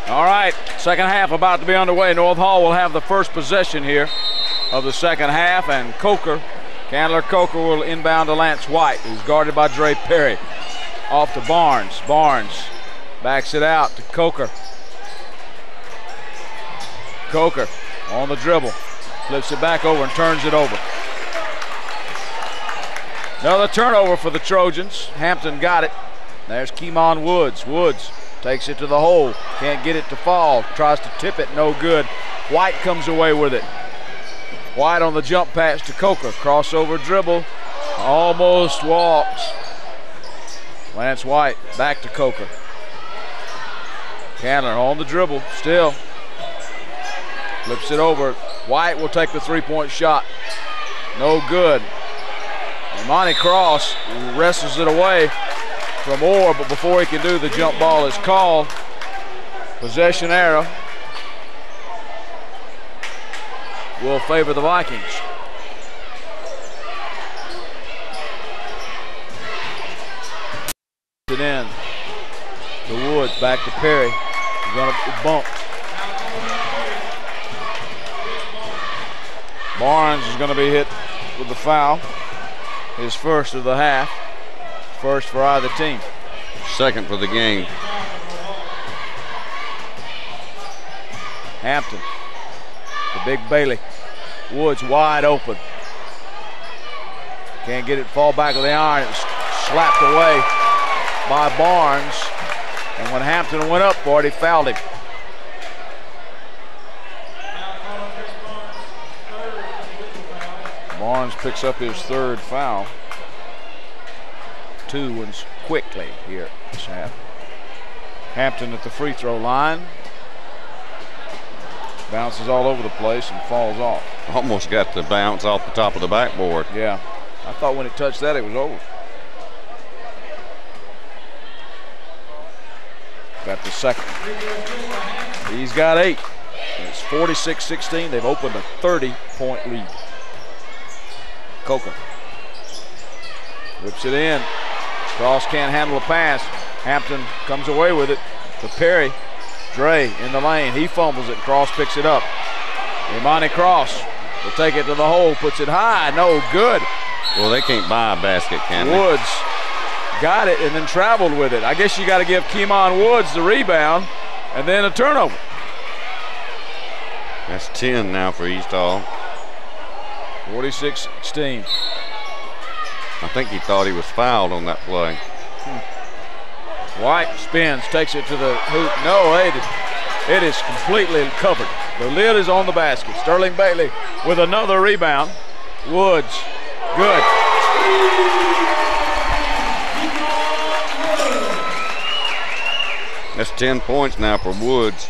All right, second half about to be underway. North Hall will have the first possession here of the second half, and Candler Coker will inbound to Lance White, who's guarded by Dre Perry. Off to Barnes. Barnes backs it out to Coker. Coker on the dribble, flips it back over and turns it over. Another turnover for the Trojans. Hampton got it. There's Keemon Woods. Woods takes it to the hole, can't get it to fall, tries to tip it, no good. White comes away with it. White on the jump pass to Coker, crossover dribble, almost walks. Lance White back to Coker. Candler on the dribble, still. Flips it over. White will take the three-point shot. No good. Monty Cross wrestles it away from Orr, but before he can do, the jump ball is called. Possession arrow will favor the Vikings. It in to Woods, back to Perry. He's going to be bumped. Barnes is going to be hit with the foul. His first of the half. First for either team. Second for the game. Hampton. The big Bailey. Woods wide open. Can't get it, fall back of the iron. It's slapped away by Barnes. And when Hampton went up for it, he fouled him. Barnes picks up his third foul. Two ones quickly here this half. Hampton at the free throw line. Bounces all over the place and falls off. Almost got the bounce off the top of the backboard. Yeah, I thought when it touched that it was over. Got the second. He's got 8. It's 46-16. They've opened a 30-point lead. Coker whips it in. Cross can't handle a pass. Hampton comes away with it to Perry. Dre in the lane. He fumbles it. Cross picks it up. Imani Cross will take it to the hole. Puts it high. No good. Well, they can't buy a basket, can they? Woods got it and then traveled with it. I guess you got to give Keemon Woods the rebound and then a turnover. That's 10 now for East Hall. 46-16. I think he thought he was fouled on that play. White spins, takes it to the hoop. No, it is completely covered. The lid is on the basket. Sterling Bailey with another rebound. Woods, good. That's 10 points now for Woods.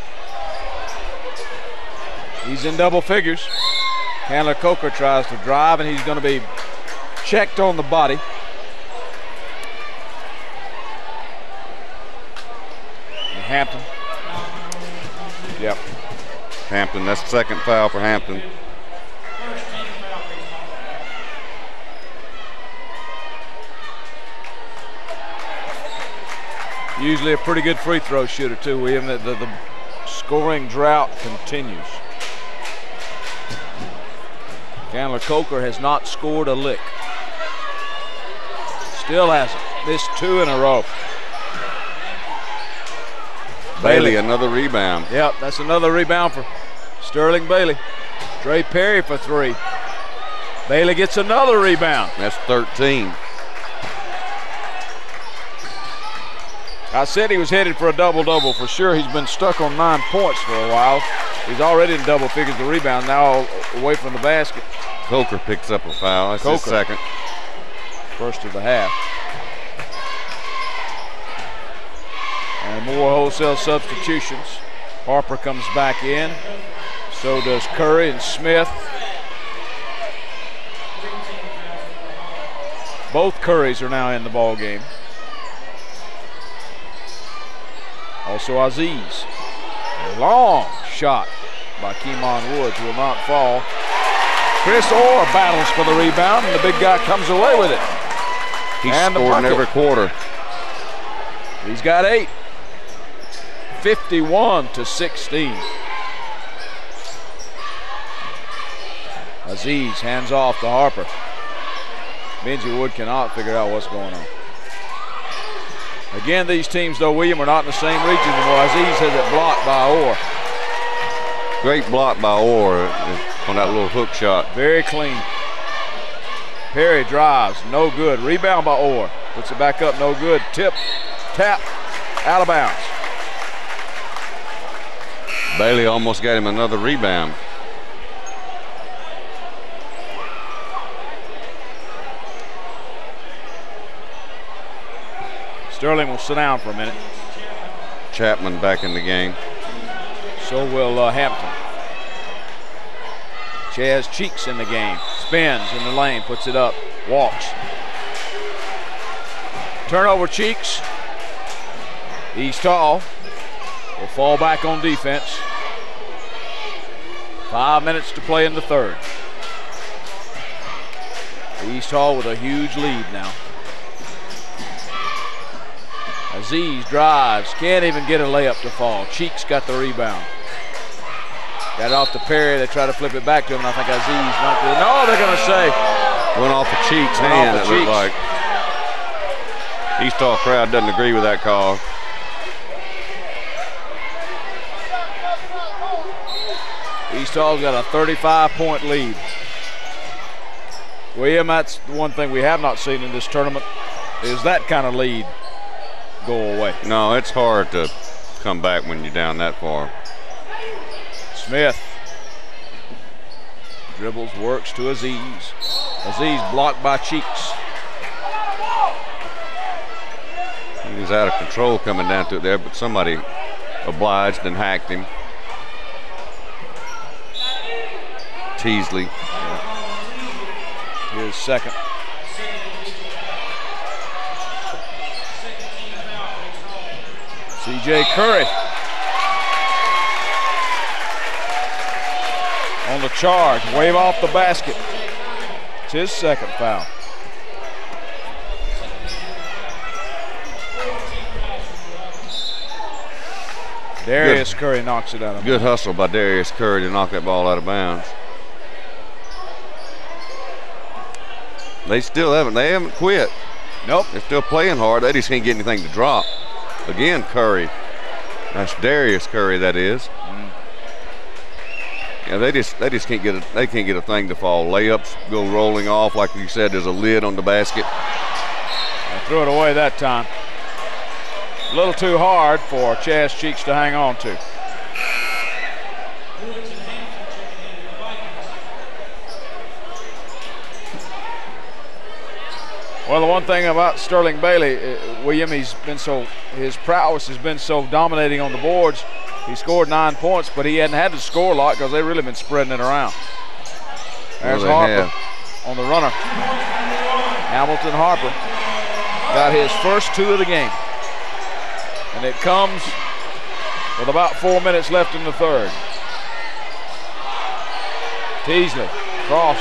He's in double figures. Candler Coker tries to drive, and he's going to be checked on the body. Hampton. Yep. Hampton, that's the second foul for Hampton. Usually a pretty good free throw shooter too, William. The scoring drought continues. Candler Coker has not scored a lick. Still hasn't. Missed 2 in a row. Bailey, another rebound. Yep, that's another rebound for Sterling Bailey. Dre Perry for 3. Bailey gets another rebound. That's 13. I said he was headed for a double-double for sure. He's been stuck on 9 points for a while. He's already in double figures the rebound, now away from the basket. Coker picks up a foul. That's his second. First of the half. And more wholesale substitutions. Harper comes back in. So does Curry and Smith. Both Currys are now in the ball game. Also Aziz. A long shot by Keemon Woods will not fall. Chris Orr battles for the rebound, and the big guy comes away with it. He's scored in every quarter. He's got 8. 51-16. Aziz hands off to Harper. Benji Wood cannot figure out what's going on. Again, these teams, though, William, are not in the same region anymore. Aziz has it blocked by Orr. Great block by Orr on that little hook shot. Very clean. Perry drives, no good. Rebound by Orr. Puts it back up, no good. Tip, tap, out of bounds. Bailey almost got him another rebound. Sterling will sit down for a minute. Chapman back in the game. So will Hampton. Chaz Cheeks in the game. Spins in the lane, puts it up, walks. Turnover, Cheeks. He's tall. Will fall back on defense. 5 minutes to play in the third. East Hall with a huge lead now. Aziz drives, can't even get a layup to fall. Cheeks got the rebound. Got it off to Perry. They try to flip it back to him, and I think Aziz not good. No, they're going to say. Went off the Cheeks' hand, it looked like. East Hall crowd doesn't agree with that call. East Hall's got a 35-point lead. William, that's the one thing we have not seen in this tournament is that kind of lead go away. No, it's hard to come back when you're down that far. Smith dribbles, works to Aziz. Aziz blocked by Cheeks. He was out of control coming down to it there, but somebody obliged and hacked him. Teasley. Here's second. C.J. Curry on the charge, wave off the basket. It's his second foul. Darius Curry knocks it out of bounds. Good hustle by Darius Curry to knock that ball out of bounds. They haven't quit. Nope. They're still playing hard. They just can't get anything to drop. Again, Curry. That's Darius Curry, that is. Yeah, they just can't get a thing to fall. Layups go rolling off, like you said. There's a lid on the basket. I threw it away that time. A little too hard for Chaz Cheeks to hang on to. Well, the one thing about Sterling Bailey, William, his prowess has been so dominating on the boards. He scored 9 points, but he hadn't had to score a lot because they've really been spreading it around. There's Harper on the runner. Hamilton Harper got his first 2 of the game. And it comes with about 4 minutes left in the third. Teasley, cross,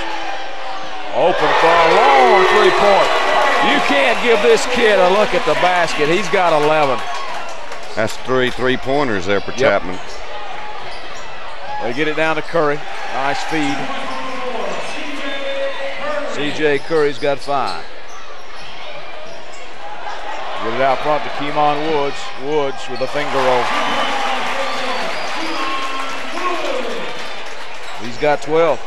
open for a long 3-point. You can't give this kid a look at the basket. He's got 11. That's 3 3-pointers there for Chapman. They get it down to Curry. Nice feed. C.J. Curry's got 5. Get it out front to Keemon Woods. Woods with a finger roll. He's got 12.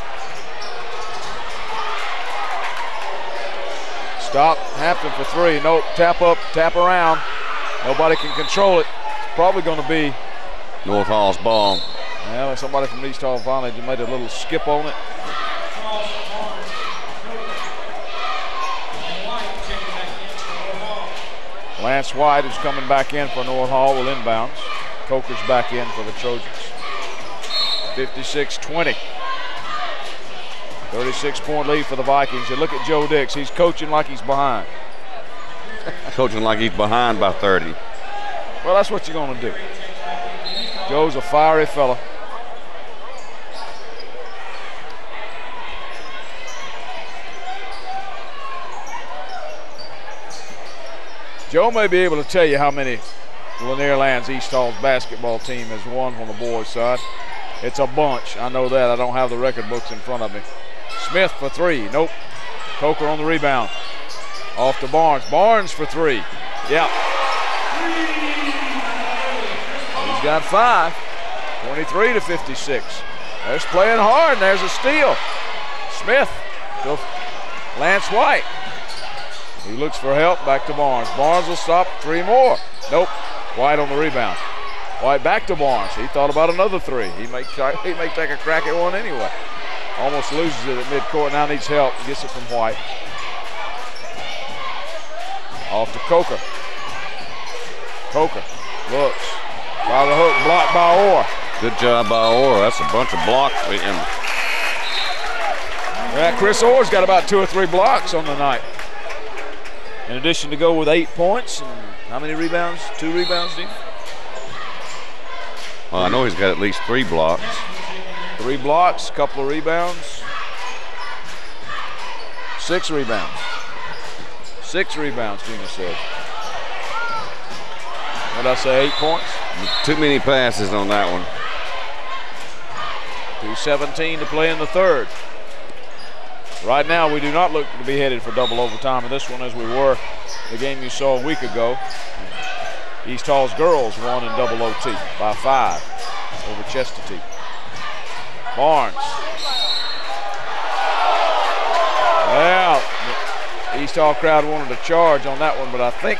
Stop Hampton for 3. Nope, tap up, tap around. Nobody can control it. It's probably going to be North Hall's ball. Yeah, somebody from East Hall finally made a little skip on it. Lance White, who's coming back in for North Hall, will inbounds. Coker's back in for the Trojans. 56-20. 36-point lead for the Vikings. And look at Joe Dix. He's coaching like he's behind. Coaching like he's behind by 30. Well, that's what you're going to do. Joe's a fiery fella. Joe may be able to tell you how many Lanier Lands East Hall's basketball team has won on the boys' side. It's a bunch. I know that. I don't have the record books in front of me. Smith for three. Nope. Coker on the rebound. Off to Barnes. Barnes for three. Yep. He's got 5. 23-56. There's playing hard, and there's a steal. Smith to Lance White. He looks for help, back to Barnes. Barnes will stop, 3 more. Nope, White on the rebound. White back to Barnes. He thought about another 3. He may take a crack at one anyway. Almost loses it at midcourt, now needs help. Gets it from White. Off to Coker. Coker looks. By the hook, blocked by Orr. Good job by Orr. That's a bunch of blocks for him. Yeah, Chris Orr's got about 2 or 3 blocks on the night. In addition to go with 8 points and how many rebounds? 2 rebounds, Dean? Well, I know he's got at least 3 blocks. 3 blocks, a couple of rebounds. 6 rebounds. 6 rebounds, Gina said. What did I say, 8 points? Too many passes on that one. 2:17 to play in the third. Right now, we do not look to be headed for double overtime in this one, as we were the game you saw a week ago. East Hall's girls won in double OT by 5 over Chestatee. Barnes. Well, the East Hall crowd wanted a charge on that one, but I think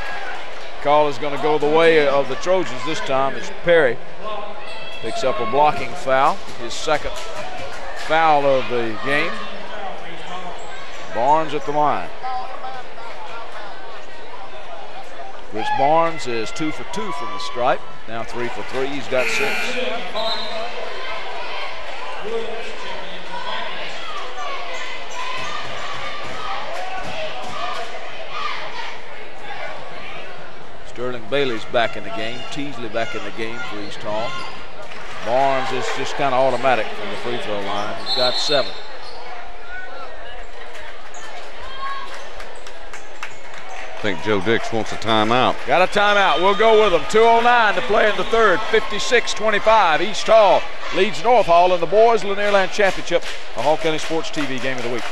call is going to go the way of the Trojans this time as Perry picks up a blocking foul, his second foul of the game. Barnes at the line. Rich Barnes is 2 for 2 from the stripe. Now 3 for 3. He's got 6. Sterling Bailey's back in the game. Teasley back in the game for East Hall. Barnes is just kind of automatic from the free throw line. He's got 7. I think Joe Dix wants a timeout. Got a timeout. We'll go with them. 2:09 to play in the third. 56-25. East Hall leads North Hall in the boys Lanier Land Championship, the Hall County Sports TV Game of the Week.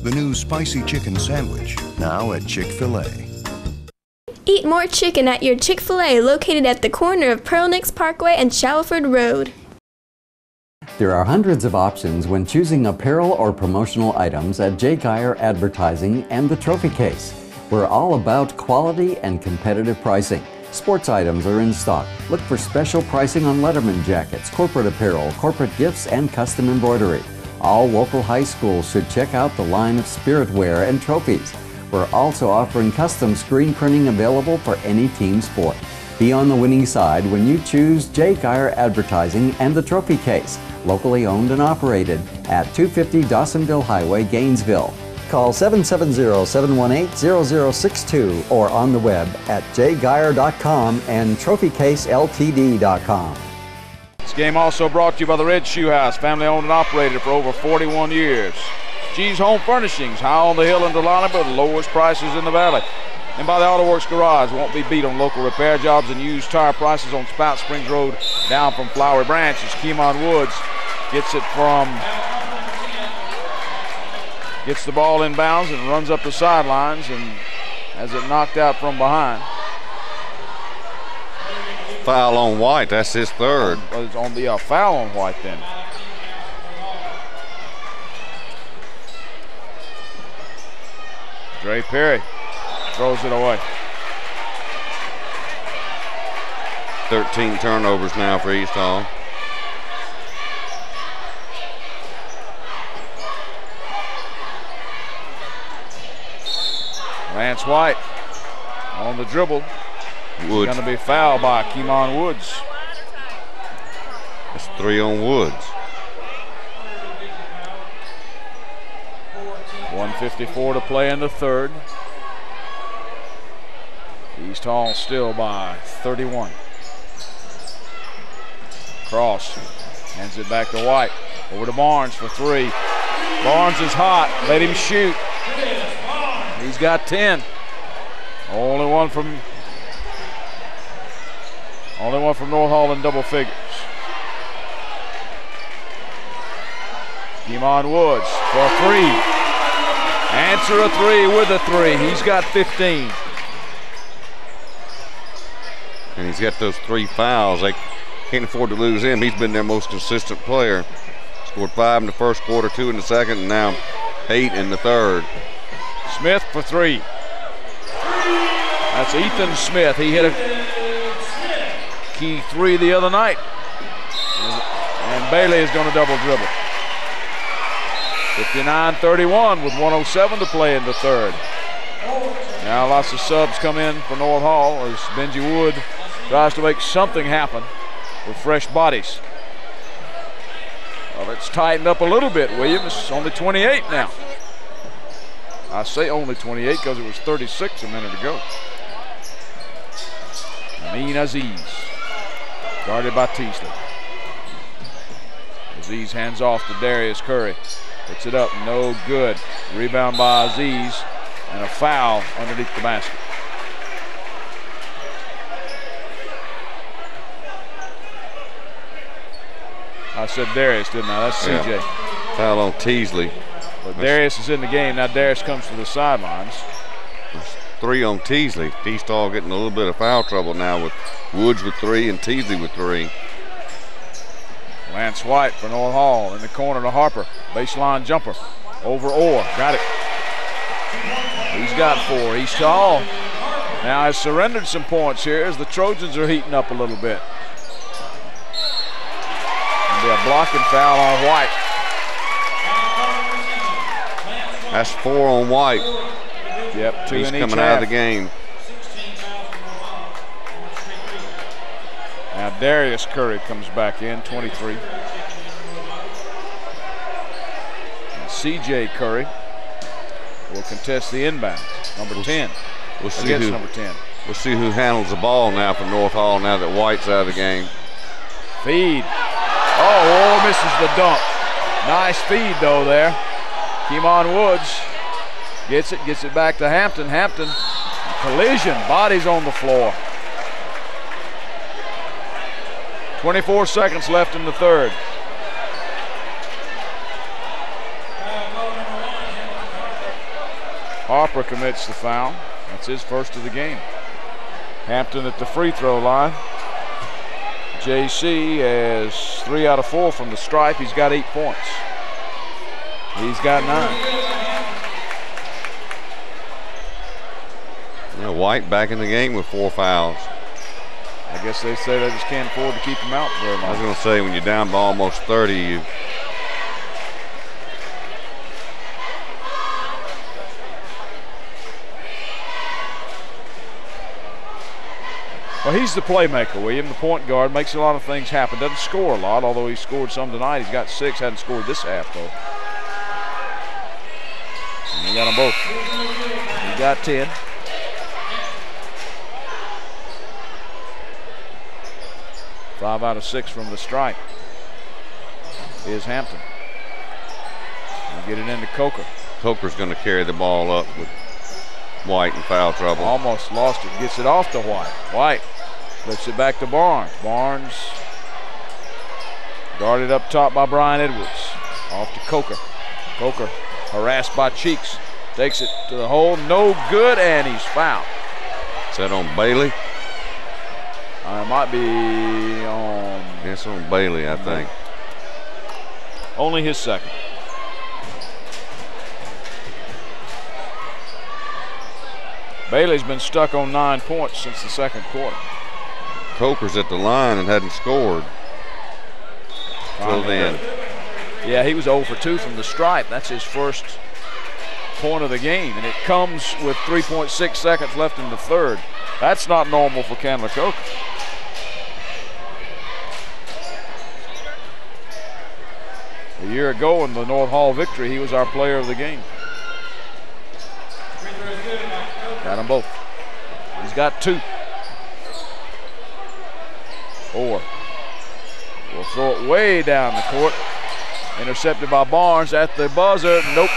The new spicy chicken sandwich, now at Chick-fil-A. Eat more chicken at your Chick-fil-A, located at the corner of Pearl Nicks Parkway and Shalford Road. There are hundreds of options when choosing apparel or promotional items at J. Geyer Advertising and the Trophy Case. We're all about quality and competitive pricing. Sports items are in stock. Look for special pricing on Letterman jackets, corporate apparel, corporate gifts, and custom embroidery. All local high schools should check out the line of spiritware and trophies. We're also offering custom screen printing available for any team sport. Be on the winning side when you choose J. Geyer Advertising and the Trophy Case, locally owned and operated at 250 Dawsonville Highway, Gainesville. Call 770-718-0062 or on the web at jgeyer.com and trophycaseltd.com. This game also brought to you by the Red Shoe House, family owned and operated for over 41 years. G's Home Furnishings, high on the hill in Delano, but the lowest prices in the valley. And by the Auto Works Garage, won't be beat on local repair jobs and used tire prices on Spout Springs Road down from Flowery Branch. As Keemon Woods gets the ball inbounds and runs up the sidelines and has it knocked out from behind. Foul on White, that's his third. It's on the foul on White then. Dre Perry throws it away. 13 turnovers now for East Hall. Lance White on the dribble. Woods. Going to be fouled by Keemon Woods. That's 3 on Woods. 1:54 to play in the third. East Hall still by 31. Cross hands it back to White. Over to Barnes for 3. Barnes is hot. Let him shoot. He's got 10. Only one from North Hall in double figures. Keemon Woods for a 3. Answer a 3 with a 3. He's got 15. And he's got those 3 fouls. They can't afford to lose him. He's been their most consistent player. Scored 5 in the first quarter, 2 in the second, and now 8 in the third. Smith for 3. That's Ethan Smith. He hit a key 3 the other night. And Bailey is going to double dribble. 59-31 with 1:07 to play in the third. Now lots of subs come in for North Hall as Benji Wood tries to make something happen with fresh bodies. Well, it's tightened up a little bit, William. It's only 28 now. I say only 28 because it was 36 a minute ago. Amin Aziz, guarded by Teasley. Aziz hands off to Darius Curry. Picks it up, no good. Rebound by Aziz, and a foul underneath the basket. I said Darius, didn't I? That's CJ. Yeah. Foul on Teasley. But Darius is in the game. Now Darius comes to the sidelines. There's 3 on Teasley. East Hall getting a little bit of foul trouble now with Woods with 3 and Teasley with 3. Lance White for North Hall in the corner to Harper. Baseline jumper over Orr. Got it. He's got 4. East Hall now has surrendered some points here as the Trojans are heating up a little bit. Be a blocking foul on White. That's 4 on White. Yep, 2 He's in each coming half. out of the game. Now Darius Curry comes back in, 23. And CJ Curry will contest the inbound, number 10. We'll see who, number 10. We'll see who handles the ball now for North Hall now that White's out of the game. Feed. Oh, Orr misses the dunk. Nice feed though there. Keemon Woods gets it back to Hampton. Hampton, collision, bodies on the floor. 24 seconds left in the third. Harper commits the foul. That's his first of the game. Hampton at the free throw line. JC has 3 out of 4 from the stripe. He's got 8 points. He's got 9. Yeah, White back in the game with 4 fouls. I guess they say they just can't afford to keep him out very long. I was going to say, when you're down by almost 30, you. Well, he's the playmaker, William, the point guard. Makes a lot of things happen. Doesn't score a lot, although he scored some tonight. He's got 6, hadn't scored this half, though. And he got them both. He got 10. Five out of 6 from the strike is Hampton. We'll get it into Coker. Coker's going to carry the ball up with White in foul trouble. Almost lost it. Gets it off to White. White flips it back to Barnes. Barnes guarded up top by Brian Edwards. Off to Coker. Coker harassed by Cheeks. Takes it to the hole. No good, and he's fouled. Is that on Bailey? It might be on. It's on Bailey, I think. Only his second. Bailey's been stuck on 9 points since the second quarter. Coker's at the line and hadn't scored till then. Yeah, he was 0 for 2 from the stripe. That's his first point of the game, and it comes with 3.6 seconds left in the third. That's not normal for Kanlakoka. A year ago in the North Hall victory, he was our player of the game. Got them both. He's got 2. Orr will throw it way down the court. Intercepted by Barnes at the buzzer. Nope.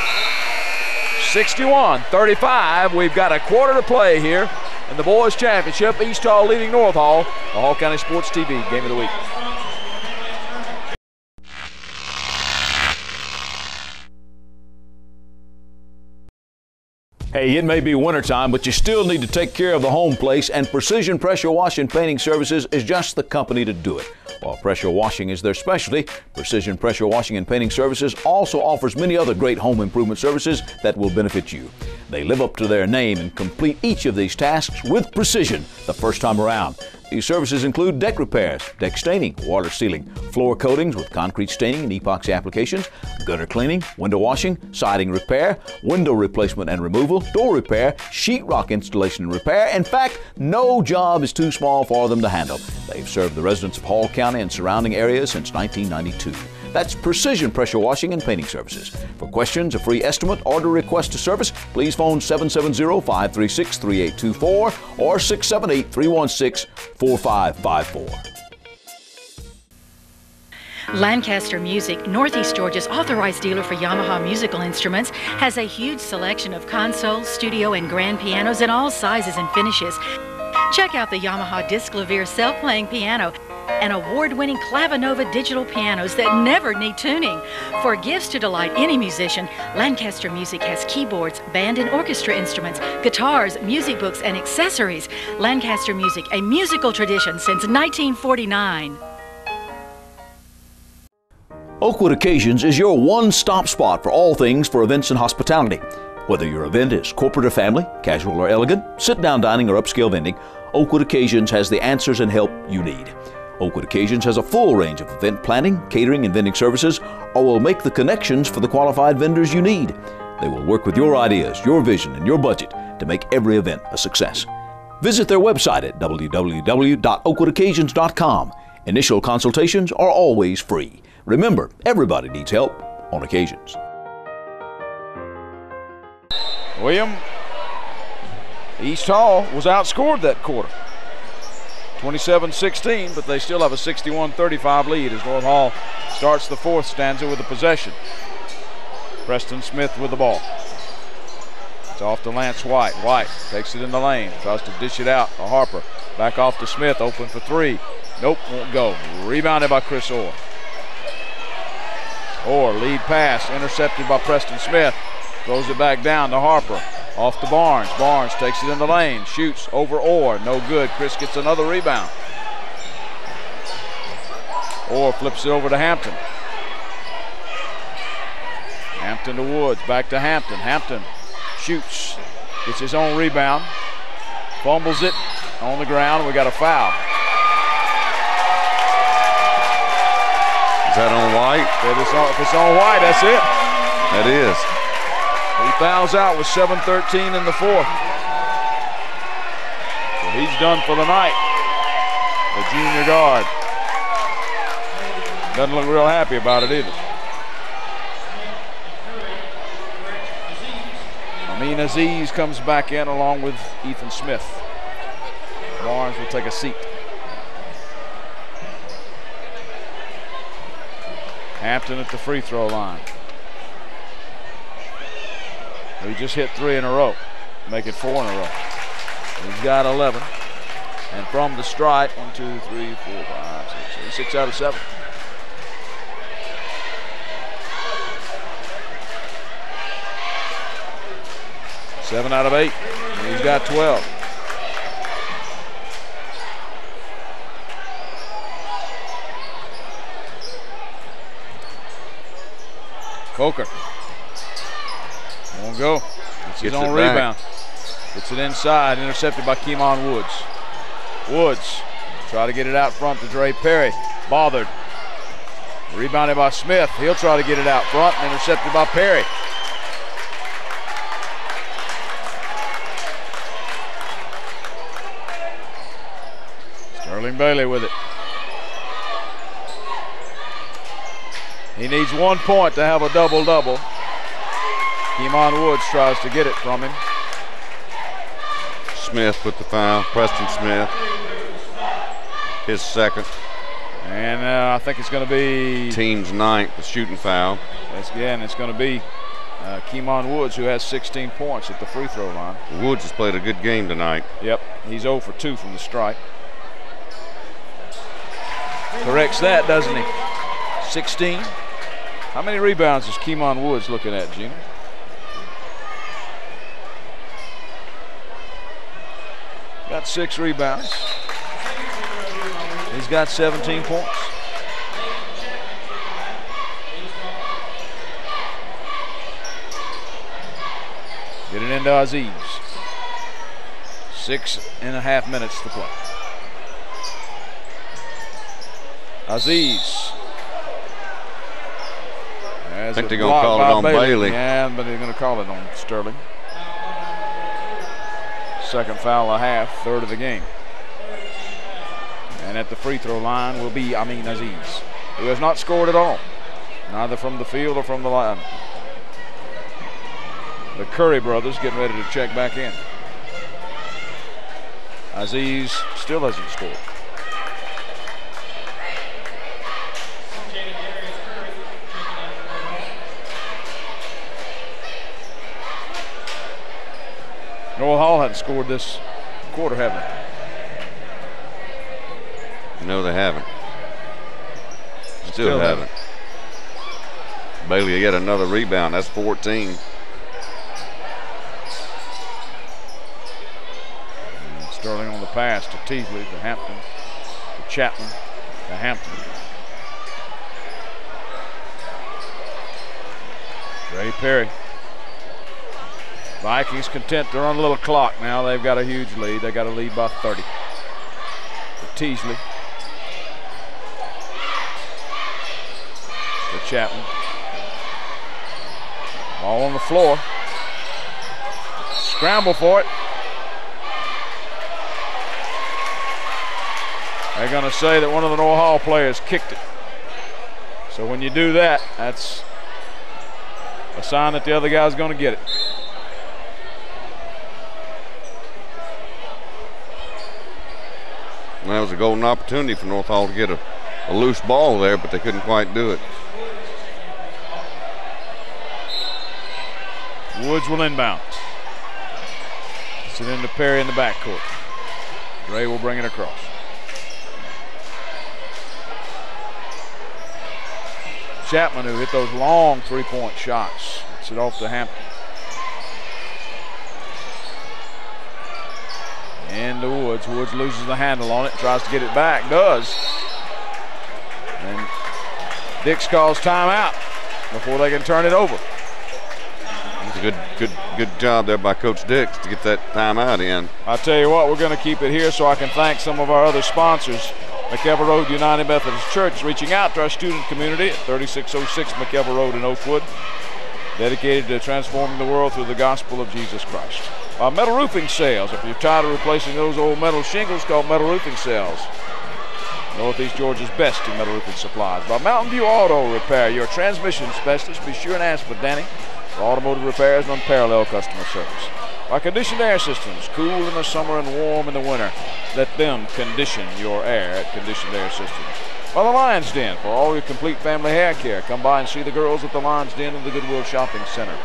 61-35. We've got a quarter to play here in the boys' championship. East Hall leading North Hall. The Hall County Sports TV Game of the Week. Hey, it may be wintertime, but you still need to take care of the home place, and Precision Pressure Wash and Painting Services is just the company to do it. While pressure washing is their specialty, Precision Pressure Washing and Painting Services also offers many other great home improvement services that will benefit you. They live up to their name and complete each of these tasks with precision the first time around. These services include deck repairs, deck staining, water sealing, floor coatings with concrete staining and epoxy applications, gutter cleaning, window washing, siding repair, window replacement and removal, door repair, sheetrock installation and repair. In fact, no job is too small for them to handle. They've served the residents of Hall County and surrounding areas since 1992. That's Precision Pressure Washing and Painting Services. For questions, a free estimate, or to request a service, please phone 770-536-3824 or 678-316-4554. Lancaster Music, Northeast Georgia's authorized dealer for Yamaha musical instruments, has a huge selection of console, studio, and grand pianos in all sizes and finishes. Check out the Yamaha Disclavier self-playing piano and award-winning Clavinova digital pianos that never need tuning. For gifts to delight any musician, Lancaster Music has keyboards, band and orchestra instruments, guitars, music books, and accessories. Lancaster Music, a musical tradition since 1949. Oakwood Occasions is your one-stop spot for all things for events and hospitality. Whether your event is corporate or family, casual or elegant, sit-down dining or upscale vending, Oakwood Occasions has the answers and help you need. Oakwood Occasions has a full range of event planning, catering, and vending services, or will make the connections for the qualified vendors you need. They will work with your ideas, your vision, and your budget to make every event a success. Visit their website at www.oakwoodoccasions.com. Initial consultations are always free. Remember, everybody needs help on occasions. William, East Hall was outscored that quarter. 27-16, but they still have a 61-35 lead as North Hall starts the fourth stanza with a possession. Preston Smith with the ball. It's off to Lance White. White takes it in the lane, tries to dish it out to Harper. Back off to Smith, open for 3. Nope, won't go. Rebounded by Chris Orr. Orr, lead pass, intercepted by Preston Smith. Throws it back down to Harper. Off to Barnes. Barnes takes it in the lane, shoots over Orr. No good. Chris gets another rebound. Orr flips it over to Hampton. Hampton to Woods. Back to Hampton. Hampton shoots. Gets his own rebound. Fumbles it on the ground. We got a foul. Is that on White? If it's on White, that's it. That is. He fouls out with 7:13 in the fourth. So he's done for the night. The junior guard. Doesn't look real happy about it either. Amin Aziz comes back in along with Ethan Smith. Barnes will take a seat. Hampton at the free throw line. He just hit 3 in a row, make it 4 in a row. He's got 11. And from the stripe, 1, 2, 3, 4, 5, 6, 6 out of 7. Seven out of 8. And he's got 12. Coker. Won't go. Gets his own rebound. Gets it inside. Intercepted by Keemon Woods. Woods try to get it out front to Dre Perry. Bothered. Rebounded by Smith. He'll try to get it out front. Intercepted by Perry. Sterling Bailey with it. He needs 1 point to have a double-double. Kemon Woods tries to get it from him. Smith with the foul. Preston Smith. His second. And I think it's going to be team's ninth, the shooting foul. It's going to be Kemon Woods, who has 16 points at the free throw line. Woods has played a good game tonight. Yep, he's 0 for 2 from the stripe. Corrects that, doesn't he? 16. How many rebounds is Kemon Woods looking at, Gina? Got 6 rebounds. He's got 17 points. Get it into Aziz. 6.5 minutes to play. Aziz. I think they're going to call it on Bailey. Yeah, but they're going to call it on Sterling. Second foul of half, third of the game. And at the free throw line will be Amin Aziz, who has not scored at all, neither from the field or from the line. The Curry brothers getting ready to check back in. Aziz still hasn't scored. Noah Hall hadn't scored this quarter, have they? No, they haven't. Still haven't. Bailey yet another rebound. That's 14. And Sterling on the pass to Teasley, to Hampton, to Chapman, to Hampton. Ray Perry. Vikings content to run a little clock now. They've got a huge lead. They got a lead by 30. To Teasley. To Chapman. Ball on the floor. Scramble for it. They're going to say that one of the Noah Hall players kicked it. So when you do that, that's a sign that the other guy's going to get it. That was a golden opportunity for North Hall to get a loose ball there, but they couldn't quite do it. Woods will inbound. Sit into Perry in the backcourt. Gray will bring it across. Chapman, who hit those long three-point shots, gets it off to Hampton. And to Woods. Woods loses the handle on it, tries to get it back, does. And Dix calls timeout before they can turn it over. It's a good job there by Coach Dix to get that timeout in. I tell you what, we're going to keep it here so I can thank some of our other sponsors. McKelvey Road United Methodist Church reaching out to our student community at 3606 McKelvey Road in Oakwood, dedicated to transforming the world through the gospel of Jesus Christ. Metal roofing sales. If you're tired of replacing those old metal shingles, call Metal Roofing Sales. Northeast Georgia's best in metal roofing supplies. By Mountain View Auto Repair, your transmission specialist. Be sure and ask for Danny for automotive repairs and unparalleled customer service. By Conditioned Air Systems, cool in the summer and warm in the winter. Let them condition your air at Conditioned Air Systems. By the Lions Den, for all your complete family hair care, come by and see the girls at the Lions Den in the Goodwill Shopping Center.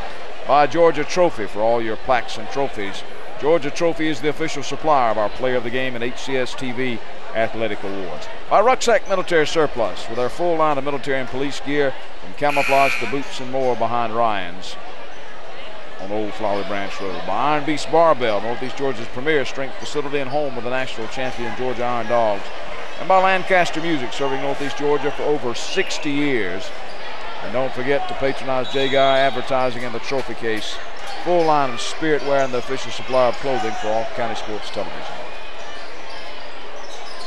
By Georgia Trophy, for all your plaques and trophies. Georgia Trophy is the official supplier of our Player of the Game and HCS TV Athletic Awards. By Rucksack Military Surplus, with our full line of military and police gear, from camouflage to boots and more, behind Ryan's on Old Flowery Branch Road. By Iron Beast Barbell, Northeast Georgia's premier strength facility and home of the national champion Georgia Iron Dogs. And by Lancaster Music, serving Northeast Georgia for over 60 years. And don't forget to patronize J Guy Advertising and the Trophy Case. Full line of spirit wear and the official supplier of clothing for all county sports television.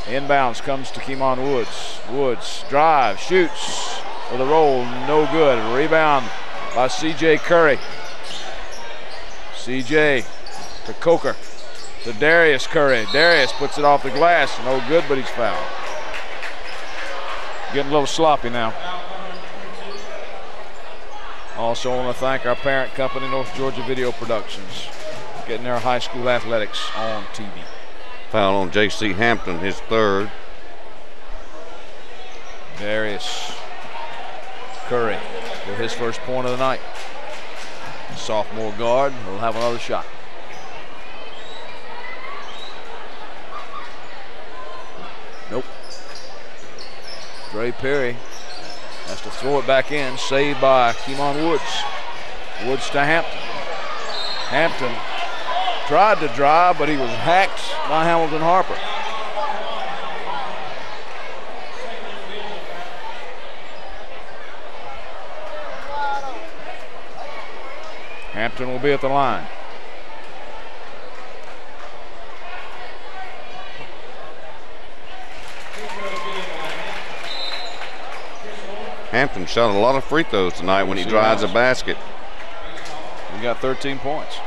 Inbounds comes to Kemon Woods. Woods drives, shoots with a roll, no good. Rebound by C.J. Curry. C.J. to Coker. to Darius Curry. Darius puts it off the glass. No good, but he's fouled. Getting a little sloppy now. Also want to thank our parent company, North Georgia Video Productions, getting their high school athletics on TV. Foul on J.C. Hampton, his third. Darius Curry with his first point of the night. Sophomore guard will have another shot. Nope. Dre Perry has to throw it back in, saved by Keemon Woods. Woods to Hampton. Hampton tried to drive, but he was hacked by Hamilton Harper. Hampton will be at the line. Hampton shot a lot of free throws tonight when he drives a basket. He got 13 points.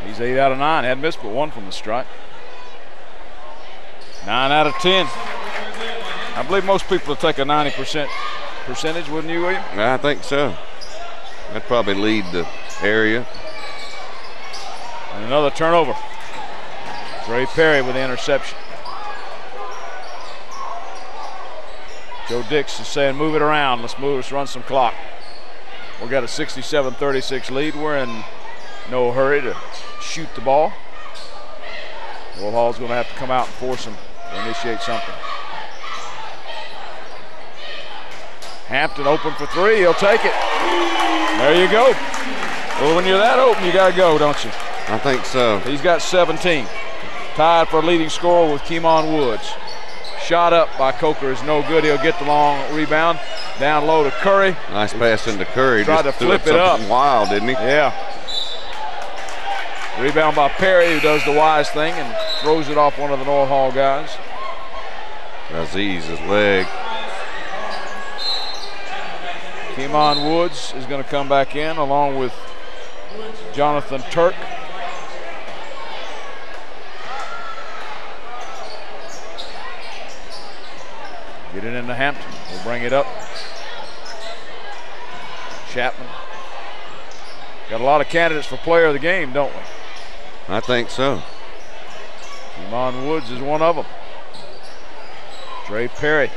He's 8 out of 9. Had missed but one from the stripe. 9 out of 10. I believe most people would take a 90% percentage, wouldn't you, William? I think so. That'd probably lead the area. And another turnover. Dre Perry with the interception. Joe Dix is saying, move it around. Let's run some clock. We've got a 67-36 lead. We're in no hurry to shoot the ball. Will Hall's going to have to come out and force him to initiate something. Hampton open for three. He'll take it. There you go. Well, when you're that open, you got to go, don't you? I think so. He's got 17. Tied for leading scorer with Keemon Woods. Shot up by Coker is no good. He'll get the long rebound. Down low to Curry. Nice pass into Curry. Tried to flip it up. Wild, didn't he? Yeah. Rebound by Perry, who does the wise thing and throws it off one of the North Hall guys. Aziz's leg. Keemon Woods is going to come back in along with Jonathan Turk. Get it into Hampton. We'll bring it up. Chapman. Got a lot of candidates for player of the game, don't we? I think so. Keemon Woods is one of them. Dre Perry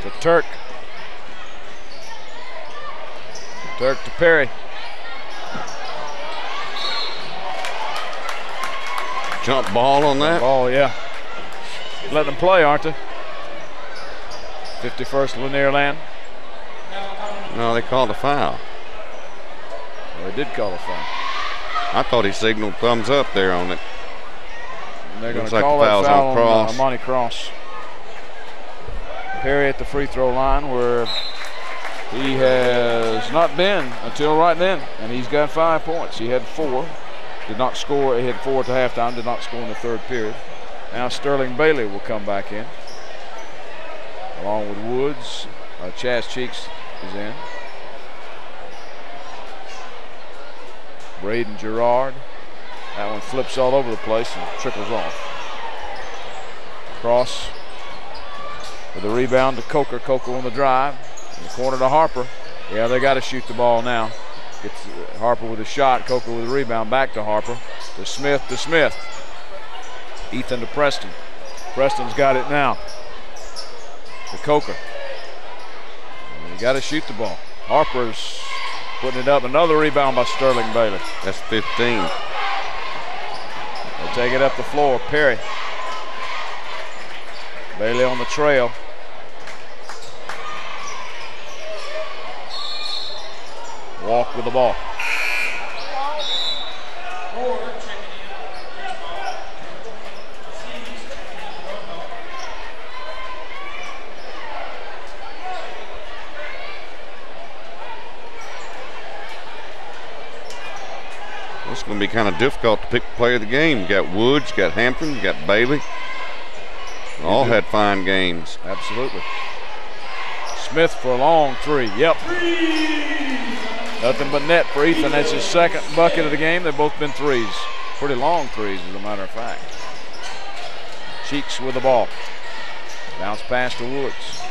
to Turk. Turk to Perry. Jump ball on that? Ball, yeah. Letting them play, aren't they? 51st Lanier Land. No, they called a foul. Well, they did call a foul. I thought he signaled thumbs up there on it. And they're going Looks to like call the that foul's foul on Cross. on Monty Cross. Perry at the free throw line where he has not been until right then, and he's got 5 points. He had 4, did not score. He had 4 at the halftime, did not score in the third period. Now Sterling Bailey will come back in, along with Woods. Chaz Cheeks is in. Braden Gerard. That one flips all over the place and trickles off. Cross with a rebound to Coker. Coker on the drive. In the corner to Harper. Yeah, they got to shoot the ball now. Gets Harper with a shot. Coker with a rebound. Back to Harper. To Smith. To Smith. Ethan to Preston. Preston's got it now. To Coker. You got to shoot the ball. Harper's putting it up. Another rebound by Sterling Bailey. That's 15. They take it up the floor. Perry. Bailey on the trail. Walk with the ball. It's going to be kind of difficult to pick the player of the game. You got Woods, you got Hampton, you got Bailey. All had fine games. Absolutely. Smith for a long three. Yep. Nothing but net for Ethan. That's his second bucket of the game. They've both been threes. Pretty long threes, as a matter of fact. Cheeks with the ball. Bounce pass to Woods.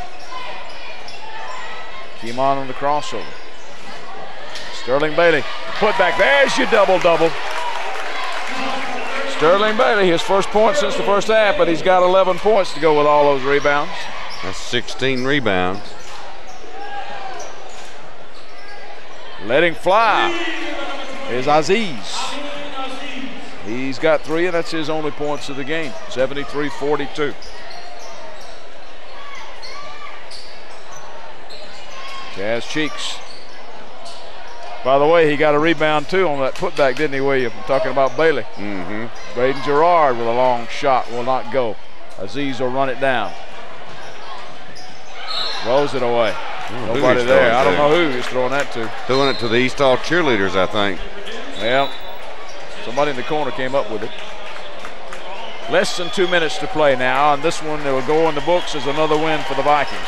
Keemon on the crossover. Sterling Bailey. Put back. There's your double-double. Sterling Bailey, his first point since the first half, but he's got 11 points to go with all those rebounds. That's 16 rebounds. Letting fly is Aziz. He's got 3, and that's his only points of the game. 73-42. Chaz Cheeks. By the way, he got a rebound too on that putback, didn't he, William? I'm talking about Bailey. Braden Gerard with a long shot will not go. Aziz will run it down. Rolls it away. Nobody there. I don't know who he's throwing that to. Throwing it to the East Hall cheerleaders, I think. Well, somebody in the corner came up with it. Less than 2 minutes to play now, and this one will go in the books as another win for the Vikings.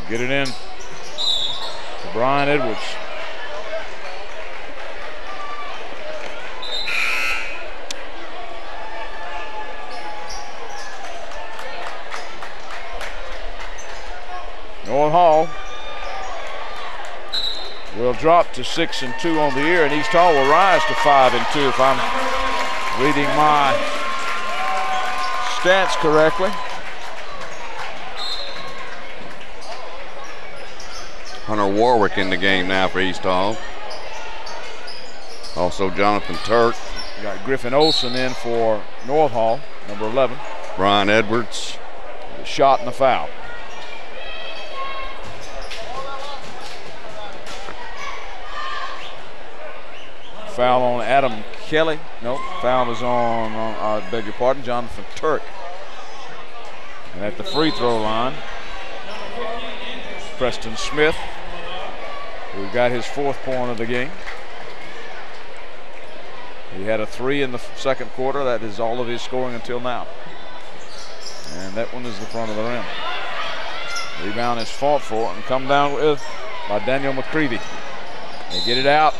Get it in to Brian Edwards. North Hall will drop to 6-2 on the year, and East Hall will rise to 5-2 if I'm reading my stats correctly. Hunter Warwick in the game now for East Hall. Also Jonathan Turk. You got Griffin Olsen in for North Hall, number 11. Brian Edwards. The shot and the foul. Foul on Adam Kelly. Nope, foul was on I beg your pardon, Jonathan Turk. And at the free throw line, Preston Smith, who got his 4th point of the game. He had a 3 in the second quarter. That is all of his scoring until now. And that one is the front of the rim. Rebound is fought for and come down with by Daniel McCreevy. They get it out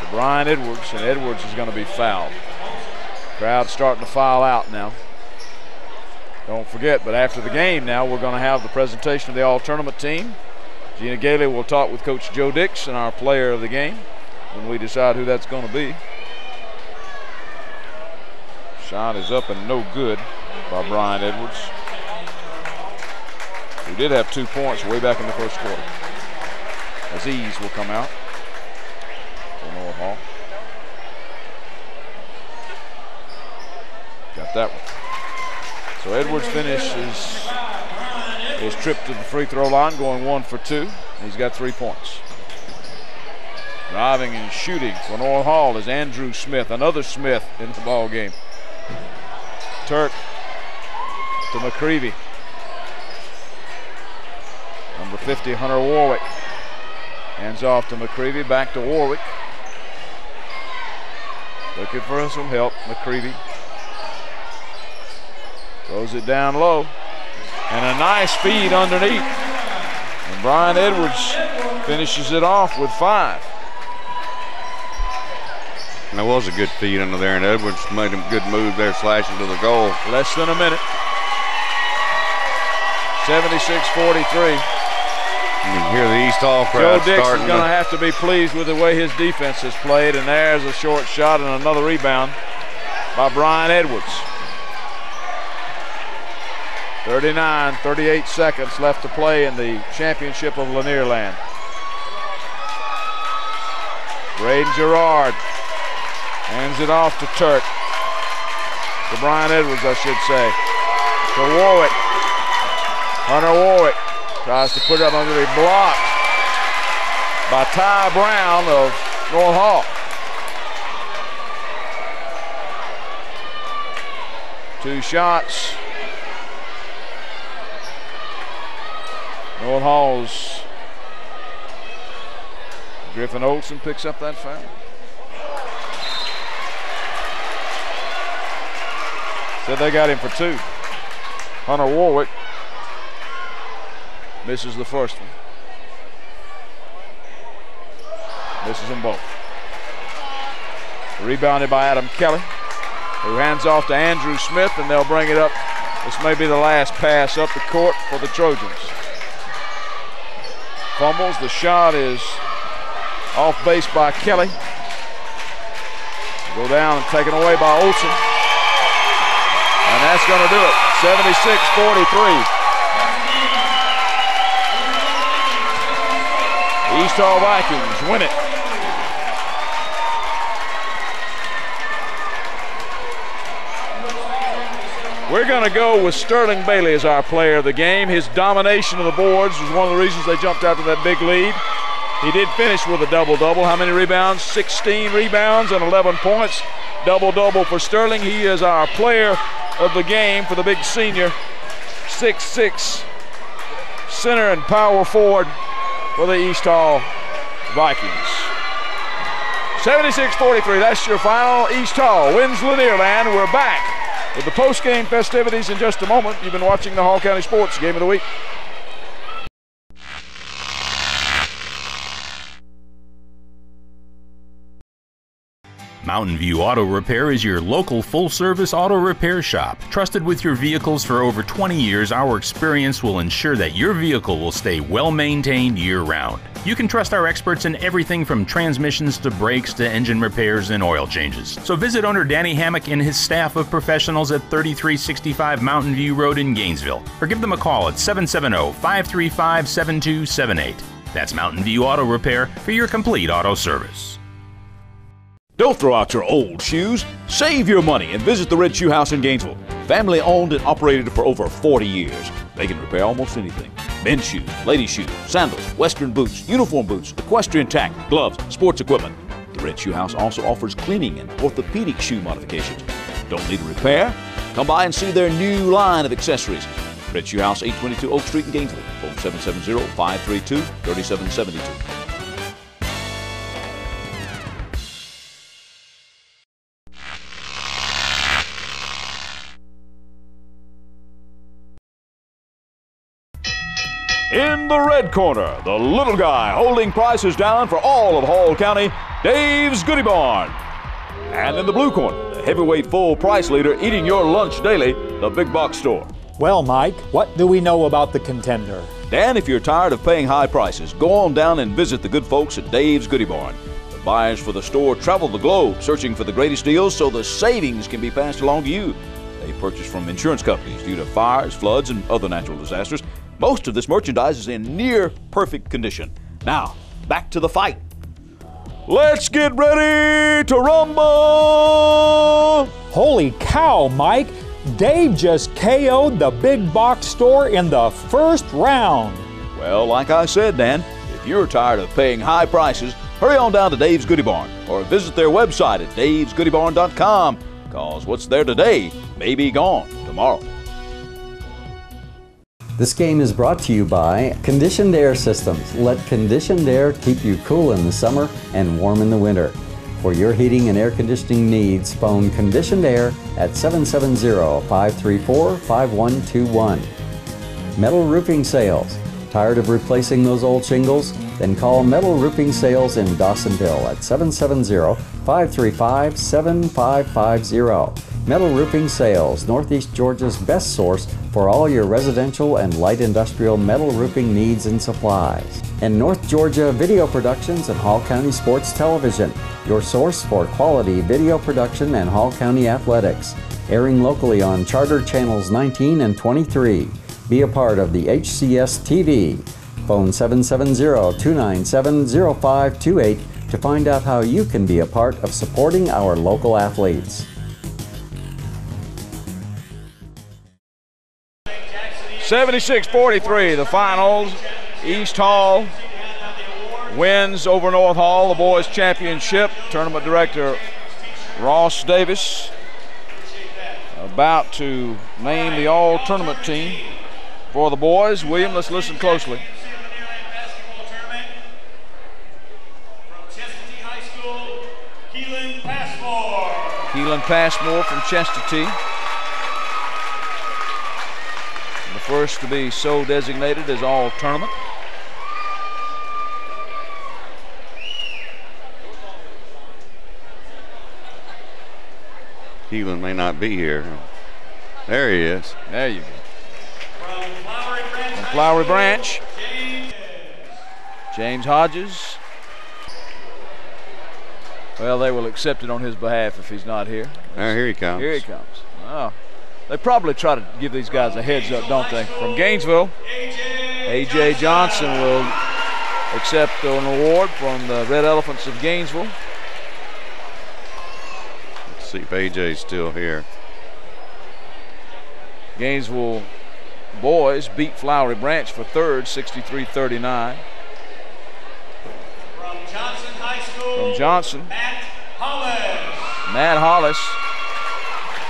to Brian Edwards, and Edwards is going to be fouled. Crowd starting to file out now. Don't forget, but after the game now, we're going to have the presentation of the all-tournament team. Gina Gailey will talk with Coach Joe Dixon, our player of the game, when we decide who that's going to be. Shot is up and no good by Brian Edwards, who did have 2 points way back in the first quarter. Aziz will come out for North Hall. Got that one. So Edwards finishes his trip to the free throw line, going 1 for 2. He's got 3 points. Driving and shooting for North Hall is Andrew Smith, another Smith in the ball game. Turk to McCreevy. Number 50, Hunter Warwick. Hands off to McCreevy, back to Warwick. Looking for some help, McCreevy. Throws it down low. And a nice feed underneath. And Brian Edwards finishes it off with 5. And that was a good feed under there, and Edwards made a good move there, slashing to the goal. Less than a minute. 76-43. You can hear the East Hall crowd Joe Dixon's starting. going to have to be pleased with the way his defense has played, and there's a short shot and another rebound by Brian Edwards. 38 seconds left to play in the championship of Lanier Land. Braden Gerard hands it off to Turk. To Brian Edwards, I should say. To Warwick. Hunter Warwick tries to put it up under the block by Ty Brown of North Hall. 2 shots. North Hall's Griffin Olson picks up that foul. Said they got him for 2. Hunter Warwick misses the first one. Misses them both. Rebounded by Adam Kelly, who hands off to Andrew Smith, and they'll bring it up. This may be the last pass up the court for the Trojans. Fumbles. The shot is off base by Kelly. Go down and taken away by Olson. And that's going to do it. 76-43. East Hall Vikings win it. We're going to go with Sterling Bailey as our player of the game. His domination of the boards was one of the reasons they jumped out to that big lead. He did finish with a double-double. How many rebounds? 16 rebounds and 11 points. Double-double for Sterling. He is our player of the game for the big senior. 6'6" center and power forward for the East Hall Vikings. 76-43, that's your final. East Hall wins Lanierland. We're back with the post-game festivities in just a moment. You've been watching the Hall County Sports Game of the Week. Mountain View Auto Repair is your local full-service auto repair shop. Trusted with your vehicles for over 20 years, our experience will ensure that your vehicle will stay well-maintained year-round. You can trust our experts in everything from transmissions to brakes to engine repairs and oil changes. So visit owner Danny Hammock and his staff of professionals at 3365 Mountain View Road in Gainesville, or give them a call at 770-535-7278. That's Mountain View Auto Repair for your complete auto service. Don't throw out your old shoes. Save your money and visit the Red Shoe House in Gainesville. Family owned and operated for over 40 years. They can repair almost anything. Men's shoes, ladies' shoes, sandals, western boots, uniform boots, equestrian tack, gloves, sports equipment. The Red Shoe House also offers cleaning and orthopedic shoe modifications. Don't need a repair? Come by and see their new line of accessories. Red Shoe House, 822 Oak Street in Gainesville. Phone 770-532-3772. In the red corner, the little guy holding prices down for all of Hall County, Dave's Goody Barn. And in the blue corner, the heavyweight full price leader eating your lunch daily, the Big Box Store. Well, Mike, what do we know about the contender? Dan, if you're tired of paying high prices, go on down and visit the good folks at Dave's Goody Barn. The buyers for the store travel the globe searching for the greatest deals so the savings can be passed along to you. They purchase from insurance companies due to fires, floods, and other natural disasters. Most of this merchandise is in near perfect condition. Now, back to the fight. Let's get ready to rumble! Holy cow, Mike! Dave just KO'd the Big Box Store in the first round. Well, like I said, Dan, if you're tired of paying high prices, hurry on down to Dave's Goody Barn or visit their website at davesgoodybarn.com, because what's there today may be gone tomorrow. This game is brought to you by Conditioned Air Systems. Let conditioned air keep you cool in the summer and warm in the winter. For your heating and air conditioning needs, phone Conditioned Air at 770-534-5121. Metal Roofing Sales. Tired of replacing those old shingles? Then call Metal Roofing Sales in Dawsonville at 770-535-7550. Metal Roofing Sales, Northeast Georgia's best source for all your residential and light industrial metal roofing needs and supplies. And North Georgia Video Productions and Hall County Sports Television, your source for quality video production and Hall County athletics. Airing locally on Charter Channels 19 and 23. Be a part of the HCS TV. Phone 770-297-0528 to find out how you can be a part of supporting our local athletes. 76-43, the finals. East Hall wins over North Hall, the boys' championship. Tournament director Ross Davis about to name the all-tournament team for the boys. William, let's listen closely. Keelan Passmore from Chestatee. The first to be so designated as all tournament. Keelan may not be here. There he is. There you go. From Flowery Branch, James Hodges. Well, they will accept it on his behalf if he's not here. Here he comes. Here he comes. Oh, they probably try to give these guys a heads up, don't they? From Gainesville, A.J. Johnson will accept an award from the Red Elephants of Gainesville. Let's see if A.J.'s still here. Gainesville boys beat Flowery Branch for third, 63-39. From Johnson, Matt Hollis,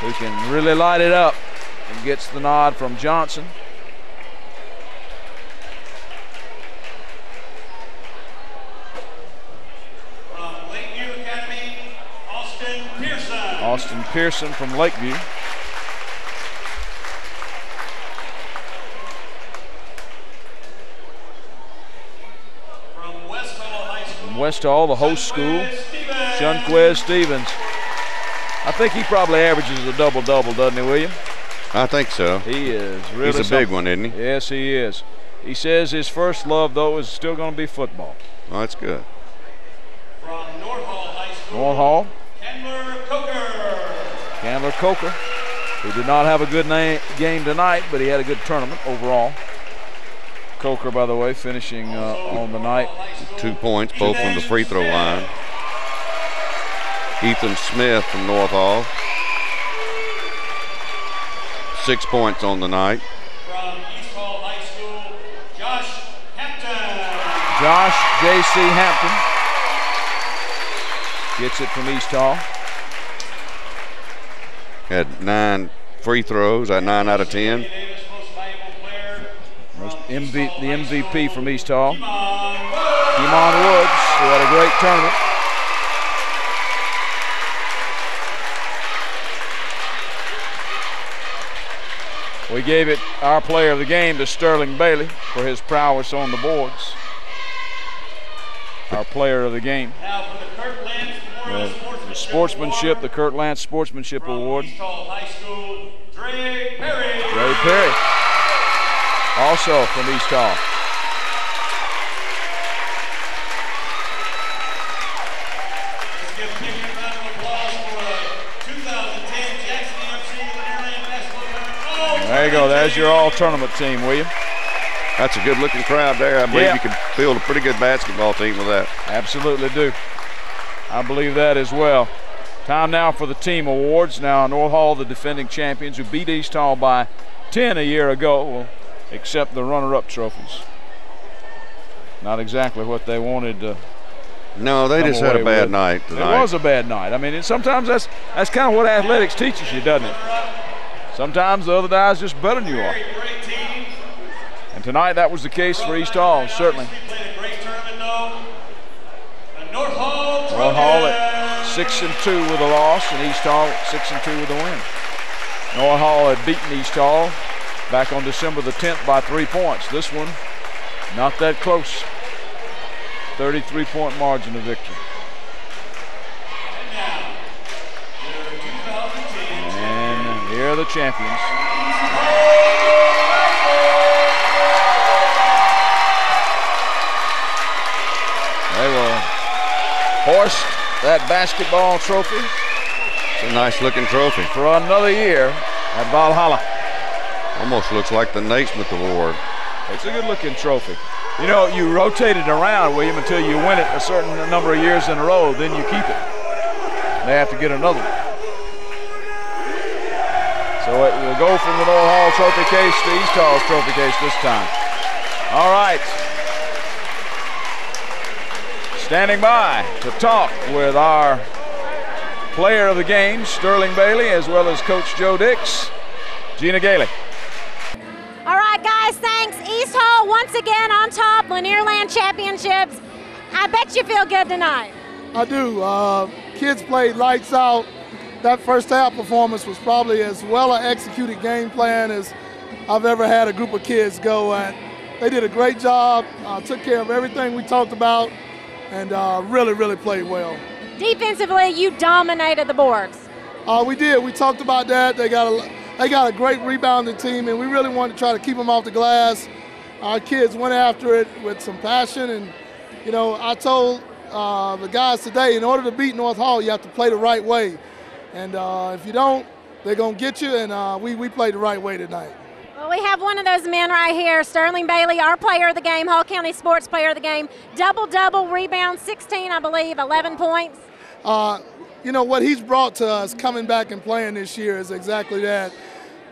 who can really light it up and gets the nod from Johnson. From Lakeview Academy, Austin Pearson. Austin Pearson from Lakeview. Westall, the host school, Shunquez Stevens. I think he probably averages a double-double, doesn't he, William? I think so. He is really He's a big one, isn't he? Yes, he is. He says his first love, though, is still going to be football. Oh, that's good. From North Hall High School, North Hall. Candler Coker. Candler Coker, who did not have a good game tonight, but he had a good tournament overall. Coker, by the way, finishing on the night. 2 points, both from the free throw line. Ethan Smith from North Hall. 6 points on the night. From East Hall High School, Josh Hampton. Josh J.C. Hampton gets it from East Hall. Had 9 free throws at 9 out of 10. The MVP from East Hall. Keemon Woods, who had a great tournament. We gave it our player of the game to Sterling Bailey for his prowess on the boards. Our player of the game. Now for the Kurt Lance Memorial Sportsmanship, the Kurt Lance Sportsmanship Award. East Hall High School, Dre Perry. Dre Perry, also from East Hall. Let's give Penny a round of applause for the 2010 Jackson EMC Lanier Basketball Tournament. There you go. There's your all-tournament team, William. That's a good-looking crowd there. I believe you can field a pretty good basketball team with that. Absolutely do. I believe that as well. Time now for the team awards. Now North Hall, the defending champions, who beat East Hall by 10 a year ago, will accept the runner-up trophies. Not exactly what they wanted to. No, they just had a bad night tonight. It was a bad night. I mean, sometimes that's kind of what athletics teaches you, doesn't it? Sometimes the other guys just better than you are. And tonight that was the case for East Hall, certainly. North Hall at 6-2 with a loss, and East Hall at 6-2 with a win. North Hall had beaten East Hall back on December the 10th by 3 points. This one, not that close. 33-point margin of victory. And here are the champions. They will hoist that basketball trophy. It's a nice-looking trophy. For another year at Valhalla. Almost looks like the Naismith Award. It's a good-looking trophy. You know, you rotate it around, William, until you win it a certain number of years in a row, then you keep it. They have to get another one. So it will go from the North Hall trophy case to East Hall's trophy case this time. All right. Standing by to talk with our player of the game, Sterling Bailey, as well as Coach Joe Dix, Gina Gailey. All right, guys, thanks. East Hall once again on top, Lanier Land Championships. I bet you feel good tonight. I do. Kids played lights out. that first half performance was probably as well an executed game plan as I've ever had a group of kids go at. They did a great job, took care of everything we talked about, and really, really played well. Defensively, you dominated the boards. We did. We talked about that. They got a great rebounding team, and we really wanted to try to keep them off the glass. Our kids went after it with some passion, and you know, I told the guys today, in order to beat North Hall, you have to play the right way. And if you don't, they're going to get you, and we played the right way tonight. Well, we have one of those men right here, Sterling Bailey, our player of the game, Hall County Sports Player of the Game. Double-double, rebound, 16, I believe, 11 points. You know, what he's brought to us coming back and playing this year is exactly that.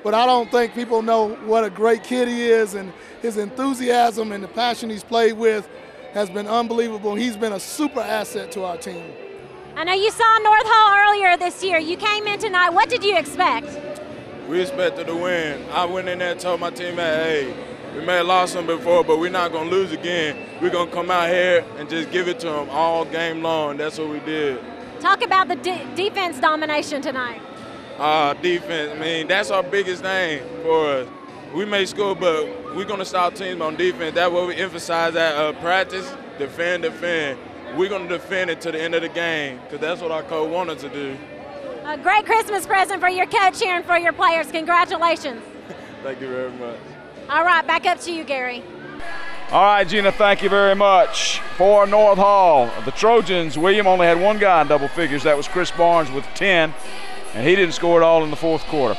But I don't think people know what a great kid he is, and his enthusiasm and the passion he's played with has been unbelievable. He's been a super asset to our team. I know you saw North Hall earlier this year. You came in tonight. What did you expect? We expected to win. I went in there and told my teammate, hey, we may have lost them before, but we're not going to lose again. We're going to come out here and just give it to them all game long. That's what we did. Talk about the defense domination tonight. Defense, I mean, that's our biggest thing for us. We may score, but we're going to stop teams on defense. That's what we emphasize at practice, defend. We're going to defend it to the end of the game because that's what our coach wanted to do. A great Christmas present for your coach here and for your players. Congratulations. Thank you very much. All right, back up to you, Gary. All right, Gina, thank you very much. For North Hall, the Trojans, William only had one guy in double figures. That was Chris Barnes with 10, and he didn't score at all in the fourth quarter.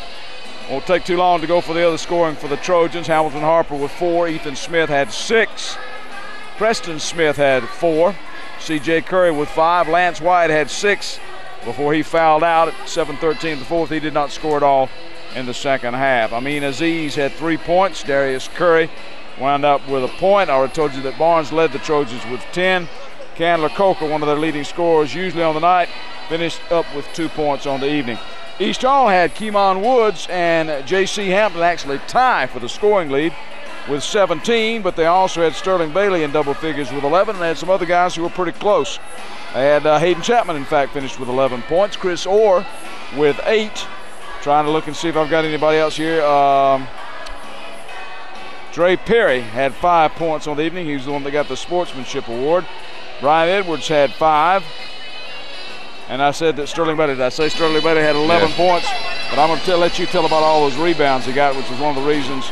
Won't take too long to go for the other scoring for the Trojans. Hamilton Harper with 4. Ethan Smith had 6. Preston Smith had 4. C.J. Curry with 5. Lance White had 6 before he fouled out at 7:13 of the fourth. He did not score at all in the second half. Amin Aziz had 3 points. Darius Curry wound up with a point. I already told you that Barnes led the Trojans with 10. Candler Coker, one of their leading scorers usually on the night, finished up with 2 points on the evening. East Hall had Keemon Woods and J.C. Hampton actually tie for the scoring lead with 17, but they also had Sterling Bailey in double figures with 11, and they had some other guys who were pretty close. They had Hayden Chapman, in fact, finished with 11 points. Chris Orr with 8. Trying to look and see if I've got anybody else here. Dre Perry had 5 points on the evening. He was the one that got the Sportsmanship Award. Brian Edwards had 5. And I said that Sterling Bailey, did I say Sterling Bailey had 11 points? But I'm going to let you tell about all those rebounds he got, which was one of the reasons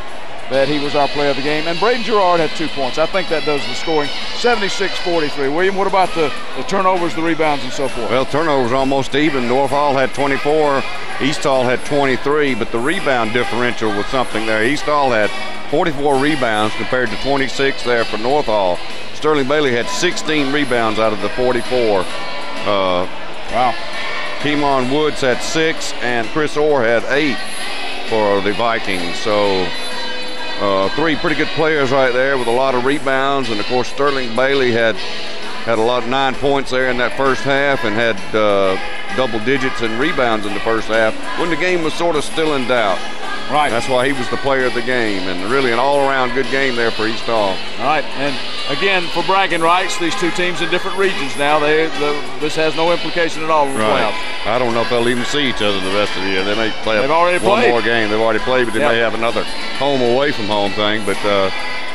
that he was our player of the game. And Braden Gerard had 2 points. I think that does the scoring. 76-43. William, what about the turnovers, the rebounds, and so forth? Well, turnovers almost even. North Hall had 24. East Hall had 23, but the rebound differential was something there. East Hall had 44 rebounds compared to 26 there for North Hall. Sterling Bailey had 16 rebounds out of the 44. Wow. Keemon Woods had 6, and Chris Orr had 8 for the Vikings. So 3 pretty good players right there with a lot of rebounds, and of course Sterling Bailey had a lot of 9 points there in that first half and had double digits in rebounds in the first half when the game was sort of still in doubt. Right. That's why he was the player of the game, and really an all-around good game there for East Hall. All right, and again, for bragging rights, these two teams in different regions now. This has no implication at all in the playoffs. I don't know if they'll even see each other the rest of the year. They may play one more game. They've already played, but they may have another home away from home thing. But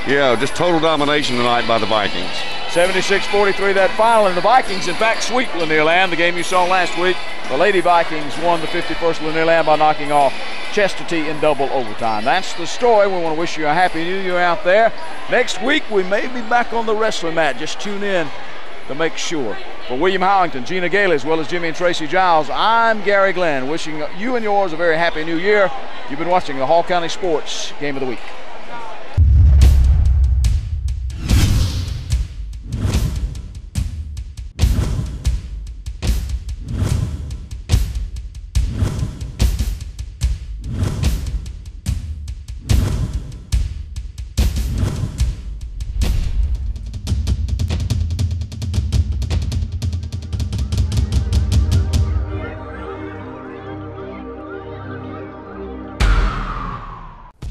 yeah, just total domination tonight by the Vikings. 76-43 that final, and the Vikings in fact sweep Lanier Land, the game you saw last week. The Lady Vikings won the 51st Lanier Land by knocking off Chestatee in double overtime. That's the story. We want to wish you a happy new year out there. Next week we may be back on the wrestling mat. Just tune in to make sure. For William Howington, Gina Gailey, as well as Jimmy and Tracy Giles, I'm Gary Glenn, wishing you and yours a very happy new year. You've been watching the Hall County Sports Game of the Week.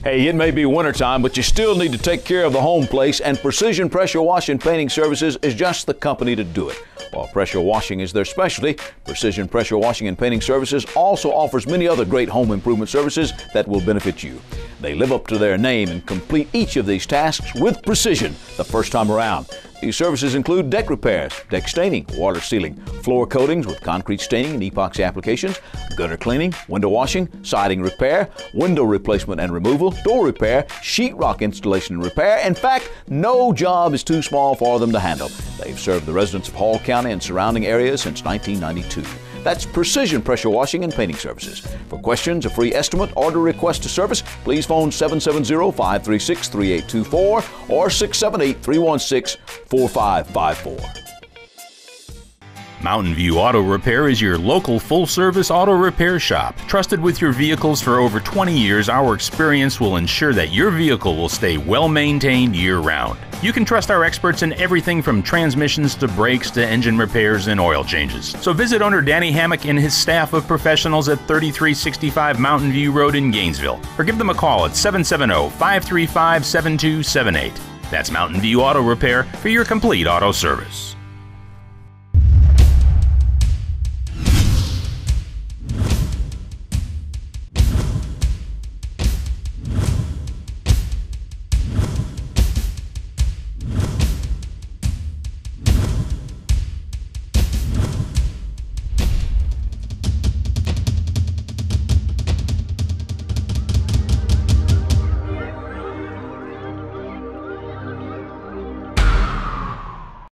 Hey, it may be wintertime, but you still need to take care of the home place, and Precision Pressure Wash and Painting Services is just the company to do it. While pressure washing is their specialty, Precision Pressure Washing and Painting Services also offers many other great home improvement services that will benefit you. They live up to their name and complete each of these tasks with precision the first time around. These services include deck repairs, deck staining, water sealing, floor coatings with concrete staining and epoxy applications, gutter cleaning, window washing, siding repair, window replacement and removal, door repair, sheetrock installation and repair. In fact, no job is too small for them to handle. They've served the residents of Hall County and surrounding areas since 1992. That's Precision Pressure Washing and Painting Services. For questions, a free estimate, or to request a service, please phone 770-536-3824 or 678-316-4554. Mountain View Auto Repair is your local full-service auto repair shop. Trusted with your vehicles for over 20 years, our experience will ensure that your vehicle will stay well-maintained year-round. You can trust our experts in everything from transmissions to brakes to engine repairs and oil changes. So visit owner Danny Hammock and his staff of professionals at 3365 Mountain View Road in Gainesville, or give them a call at 770-535-7278. That's Mountain View Auto Repair for your complete auto service.